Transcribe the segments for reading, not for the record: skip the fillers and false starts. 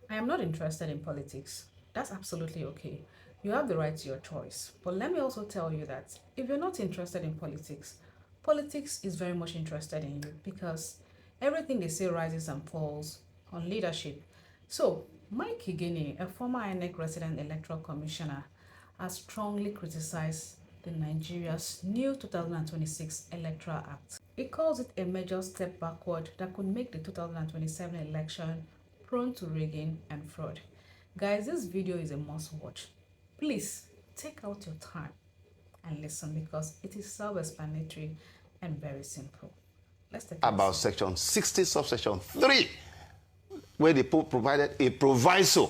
I am not interested in politics. That's absolutely okay. You have the right to your choice. But let me also tell you that if you're not interested in politics, politics is very much interested in you because everything they say rises and falls on leadership. So, Mike Igini, a former INEC resident electoral commissioner, has strongly criticized the Nigeria's new 2026 Electoral Act. He calls it a major step backward that could make the 2027 election prone to rigging and fraud. Guys, this video is a must watch. Please take out your time and listen because it is self-explanatory and very simple. Let's take a About listen. section 60, subsection 3, where they provided a proviso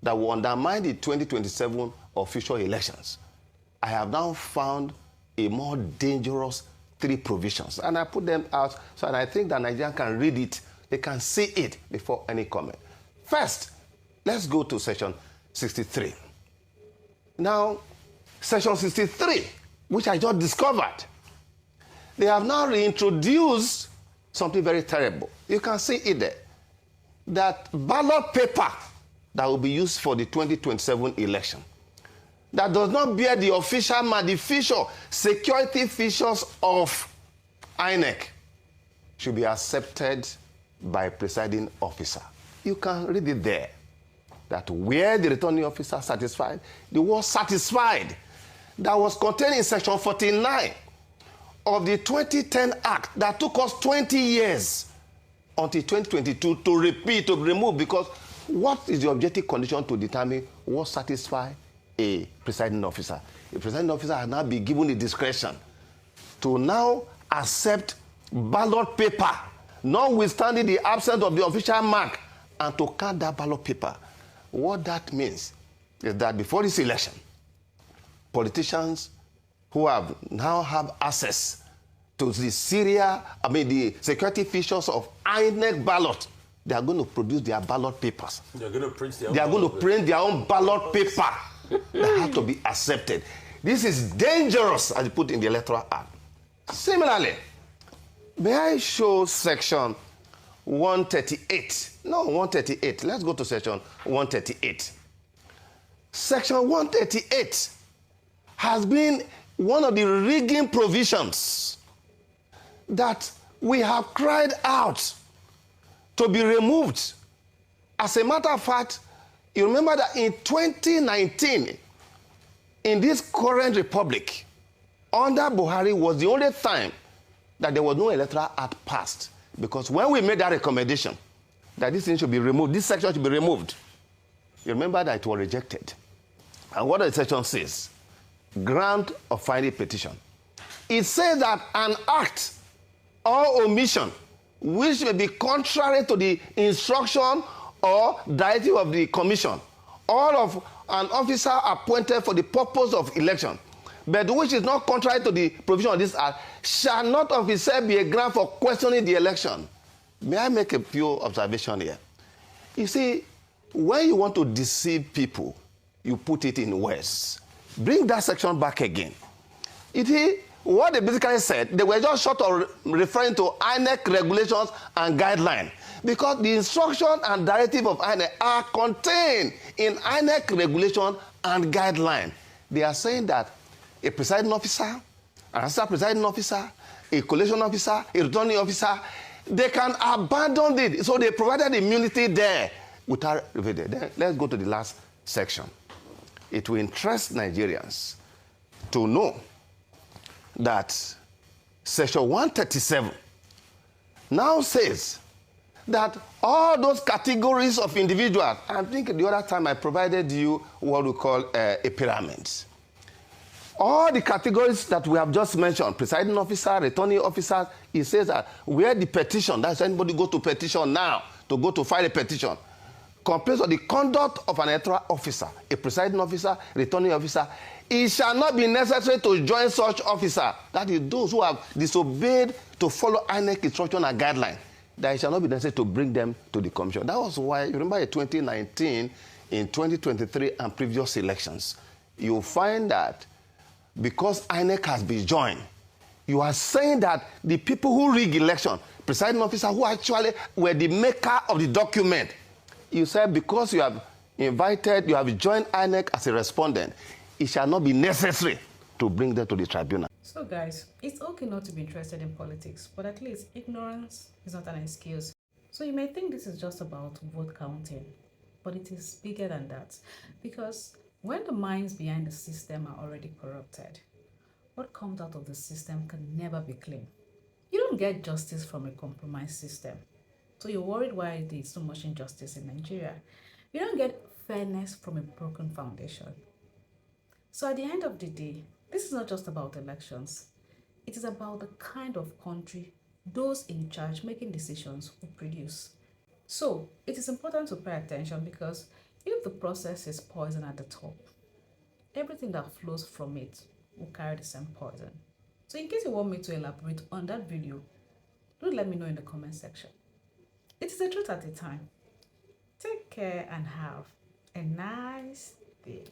that will undermine the 2027 official elections. I have now found a more dangerous 3 provisions, and I put them out so that I think that Nigerians can read it, they can see it before any comment. First, let's go to section 63. Now, section 63, which I just discovered, they have now reintroduced something very terrible. You can see it there. That ballot paper that will be used for the 2027 election that does not bear the official mark, the feature, security features of INEC should be accepted by presiding officer. You can read it there. That where the returning officer satisfied, the word satisfied that was contained in section 49 of the 2010 Act that took us 20 years until 2022 to repeat, to remove, because what is the objective condition to determine what satisfies a presiding officer? A presiding officer has now been given the discretion to now accept ballot paper, notwithstanding the absence of the official mark, and to count that ballot paper. What that means is that before this election, politicians who now have access to the the security features of INEC ballot, they are going to produce their ballot papers. They're going to print their own They are going to print their own ballot paper that have to be accepted. This is dangerous, as you put in the Electoral Act. Similarly, may I show section 138? No, 138. Let's go to section 138. Section 138 has been one of the rigging provisions that we have cried out to be removed. As a matter of fact, you remember that in 2019, in this current republic, under Buhari was the only time that there was no Electoral Act passed. Because when we made that recommendation that this thing should be removed, this section should be removed, you remember that it was rejected. And what the section says, grant of filing petition. It says that an act or omission which may be contrary to the instruction or directive of the commission or of an officer appointed for the purpose of election, but which is not contrary to the provision of this act, shall not of itself be a ground for questioning the election. May I make a few observations here? You see, when you want to deceive people, you put it in words. Bring that section back again. What they basically said, they were just short of referring to INEC regulations and guidelines, because the instruction and directive of INEC are contained in INEC regulation and guideline. They are saying that a presiding officer, an assistant presiding officer, a collation officer, a returning officer, they can abandon it. So they provided immunity there without revealing. Then let's go to the last section. It will interest Nigerians to know that section 137 now says that all those categories of individuals, I think the other time I provided you what we call a pyramid. All the categories that we have just mentioned, presiding officer, returning officers, it says that where the petition, that's anybody go to petition now, to go to file a petition, complains of the conduct of an electoral officer, a presiding officer, returning officer, it shall not be necessary to join such officer. That is, those who have disobeyed to follow INEC instruction and guideline, that it shall not be necessary to bring them to the commission. That was why, you remember in 2019, in 2023 and previous elections, you find that because INEC has been joined, you are saying that the people who rig election, presiding officer who actually were the maker of the document, You said because you have joined INEC as a respondent, it shall not be necessary to bring them to the tribunal. So guys, it's okay not to be interested in politics, but at least ignorance is not an excuse. So you may think this is just about vote counting, but it is bigger than that. Because when the minds behind the system are already corrupted, what comes out of the system can never be clean. You don't get justice from a compromised system. So you're worried why there's so much injustice in Nigeria. You don't get fairness from a broken foundation. So at the end of the day, this is not just about elections. It is about the kind of country those in charge making decisions will produce. So it is important to pay attention because if the process is poison at the top, everything that flows from it will carry the same poison. So in case you want me to elaborate on that video, do let me know in the comment section. It is the truth at a time. Take care and have a nice day.